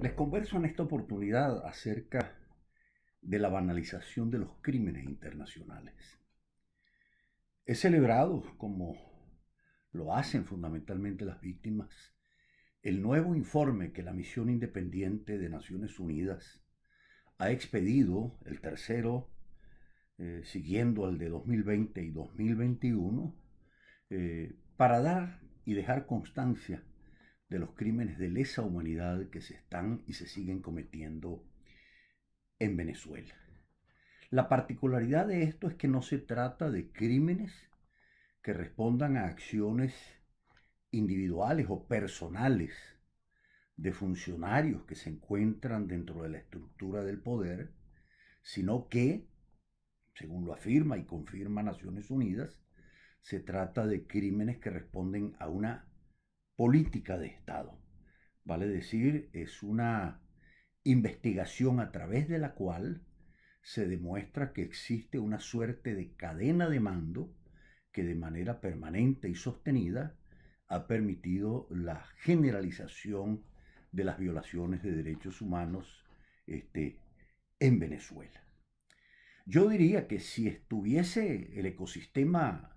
Les converso en esta oportunidad acerca de la banalización de los crímenes internacionales. He celebrado, como lo hacen fundamentalmente las víctimas, el nuevo informe que la Misión Independiente de Naciones Unidas ha expedido, el tercero, siguiendo al de 2020 y 2021, para dar y dejar constancia de los crímenes de lesa humanidad que se están y se siguen cometiendo en Venezuela. La particularidad de esto es que no se trata de crímenes que respondan a acciones individuales o personales de funcionarios que se encuentran dentro de la estructura del poder, sino que, según lo afirma y confirma Naciones Unidas, se trata de crímenes que responden a una política de Estado. Vale decir, es una investigación a través de la cual se demuestra que existe una suerte de cadena de mando que de manera permanente y sostenida ha permitido la generalización de las violaciones de derechos humanos en Venezuela. Yo diría que si estuviese el ecosistema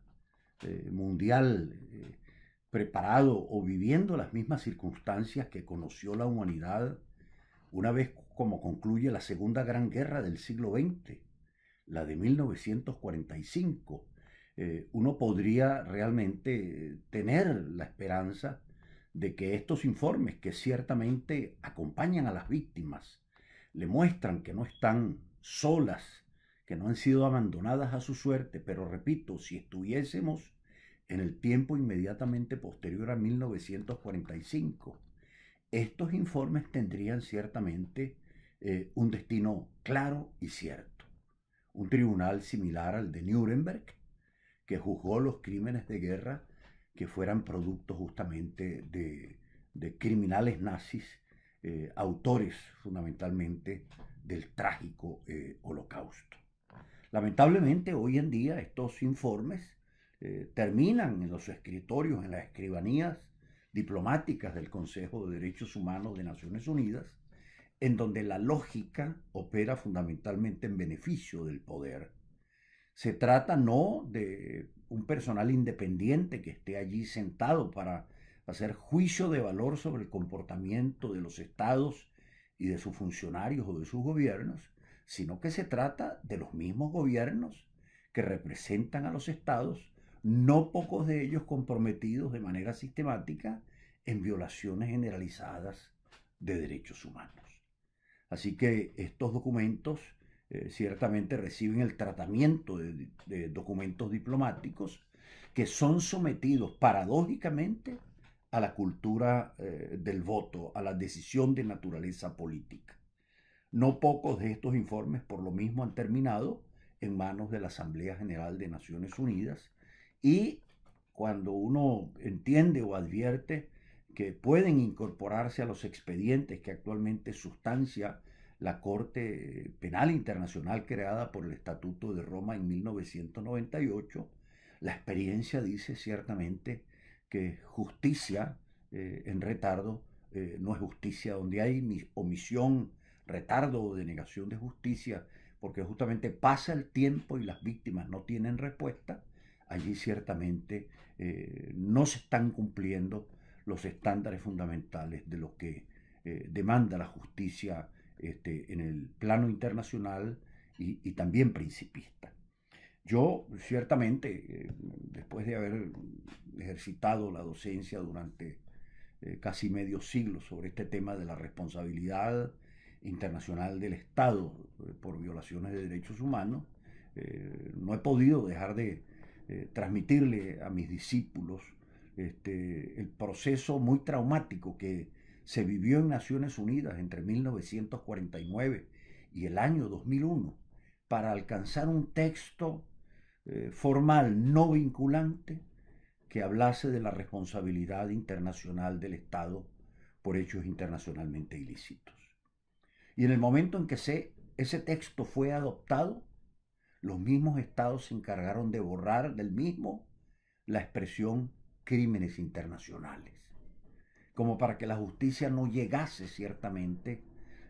mundial preparado o viviendo las mismas circunstancias que conoció la humanidad una vez como concluye la Segunda Gran Guerra del siglo XX, la de 1945, uno podría realmente tener la esperanza de que estos informes, que ciertamente acompañan a las víctimas, le muestran que no están solas, que no han sido abandonadas a su suerte, pero repito, si estuviésemos en el tiempo inmediatamente posterior a 1945, estos informes tendrían ciertamente un destino claro y cierto. Un tribunal similar al de Nuremberg, que juzgó los crímenes de guerra que fueran producto justamente de criminales nazis, autores fundamentalmente del trágico holocausto. Lamentablemente hoy en día estos informes terminan en los escritorios, en las escribanías diplomáticas del Consejo de Derechos Humanos de Naciones Unidas, en donde la lógica opera fundamentalmente en beneficio del poder. Se trata no de un personal independiente que esté allí sentado para hacer juicio de valor sobre el comportamiento de los estados y de sus funcionarios o de sus gobiernos, sino que se trata de los mismos gobiernos que representan a los estados, no pocos de ellos comprometidos de manera sistemática en violaciones generalizadas de derechos humanos. Así que estos documentos ciertamente reciben el tratamiento de documentos diplomáticos que son sometidos paradójicamente a la cultura del voto, a la decisión de naturaleza política. No pocos de estos informes por lo mismo han terminado en manos de la Asamblea General de Naciones Unidas, y cuando uno entiende o advierte que pueden incorporarse a los expedientes que actualmente sustancia la Corte Penal Internacional creada por el Estatuto de Roma en 1998, la experiencia dice ciertamente que justicia en retardo no es justicia. Donde hay omisión, retardo o denegación de justicia, porque justamente pasa el tiempo y las víctimas no tienen respuesta, allí ciertamente no se están cumpliendo los estándares fundamentales de lo que demanda la justicia en el plano internacional y también principista. Yo ciertamente, después de haber ejercitado la docencia durante casi medio siglo sobre este tema de la responsabilidad internacional del Estado por violaciones de derechos humanos, no he podido dejar de transmitirle a mis discípulos el proceso muy traumático que se vivió en Naciones Unidas entre 1949 y el año 2001 para alcanzar un texto formal no vinculante que hablase de la responsabilidad internacional del Estado por hechos internacionalmente ilícitos. Y en el momento en que ese texto fue adoptado, los mismos estados se encargaron de borrar del mismo la expresión crímenes internacionales. como para que la justicia no llegase ciertamente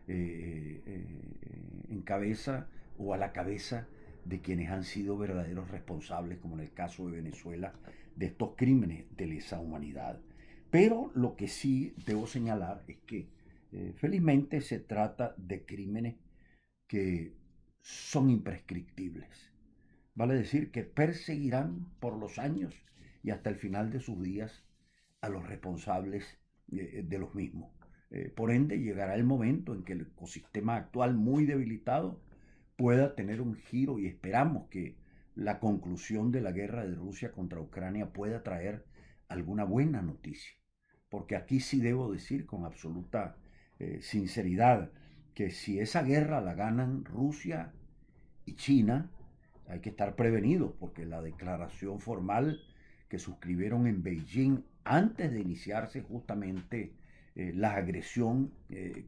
en cabeza o a la cabeza de quienes han sido verdaderos responsables, como en el caso de Venezuela, de estos crímenes de lesa humanidad. Pero lo que sí debo señalar es que felizmente se trata de crímenes que son imprescriptibles. Vale decir que perseguirán por los años y hasta el final de sus días a los responsables de los mismos. Por ende, llegará el momento en que el ecosistema actual, muy debilitado, pueda tener un giro y esperamos que la conclusión de la guerra de Rusia contra Ucrania pueda traer alguna buena noticia. Porque aquí sí debo decir con absoluta sinceridad que si esa guerra la ganan Rusia y China, hay que estar prevenidos porque la declaración formal que suscribieron en Beijing antes de iniciarse justamente la agresión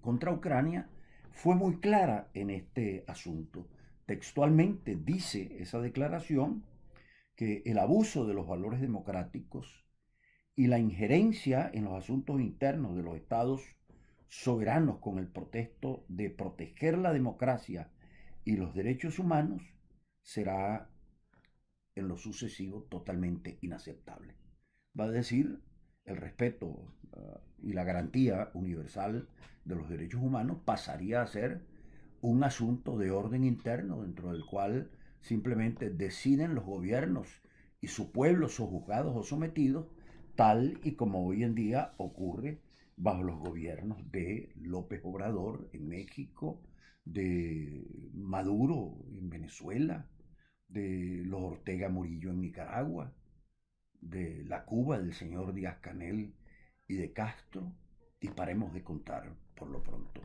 contra Ucrania fue muy clara en este asunto. Textualmente dice esa declaración que el abuso de los valores democráticos y la injerencia en los asuntos internos de los estados soberanos con el pretexto de proteger la democracia y los derechos humanos será en lo sucesivo totalmente inaceptable. Va a decir, el respeto y la garantía universal de los derechos humanos pasaría a ser un asunto de orden interno dentro del cual simplemente deciden los gobiernos y su pueblo sojuzgados o sometidos, tal y como hoy en día ocurre bajo los gobiernos de López Obrador en México, de Maduro en Venezuela, de los Ortega Murillo en Nicaragua, de la Cuba del señor Díaz Canel y de Castro, y paremos de contar por lo pronto.